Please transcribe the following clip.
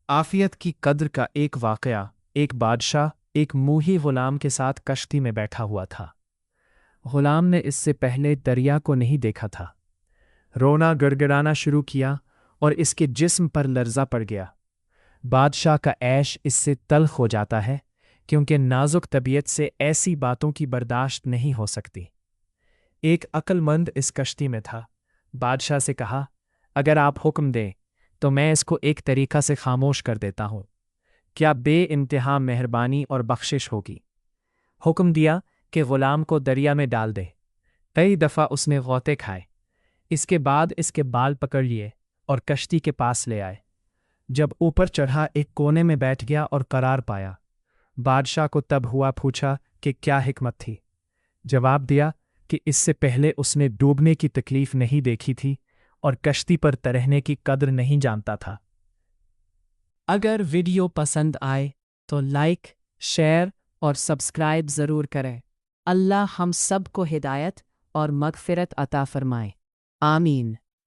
आफियत की कद्र का एक वाकया। एक बादशाह एक मुही गुलाम के साथ कश्ती में बैठा हुआ था। गुलाम ने इससे पहले दरिया को नहीं देखा था। रोना गिड़गिड़ाना शुरू किया और इसके जिस्म पर लर्जा पड़ गया। बादशाह का ऐश इससे तल्ख हो जाता है, क्योंकि नाजुक तबीयत से ऐसी बातों की बर्दाश्त नहीं हो सकती। एक अक्लमंद इस कश्ती में था। बादशाह से कहा, अगर आप हुक्म दें तो मैं इसको एक तरीका से खामोश कर देता हूँ। क्या बे इंतहा मेहरबानी और बख्शिश होगी। हुक्म दिया कि गुलाम को दरिया में डाल दे। कई दफ़ा उसने गौते खाए। इसके बाद इसके बाल पकड़ लिए और कश्ती के पास ले आए। जब ऊपर चढ़ा एक कोने में बैठ गया और करार पाया। बादशाह को तब हुआ पूछा कि क्या हिकमत थी। जवाब दिया कि इससे पहले उसने डूबने की तकलीफ नहीं देखी थी और कश्ती पर तैरने की कद्र नहीं जानता था। अगर वीडियो पसंद आए तो लाइक, शेयर और सब्सक्राइब ज़रूर करें। अल्लाह हम सब को हिदायत और मग़फ़िरत अता फ़रमाए। आमीन।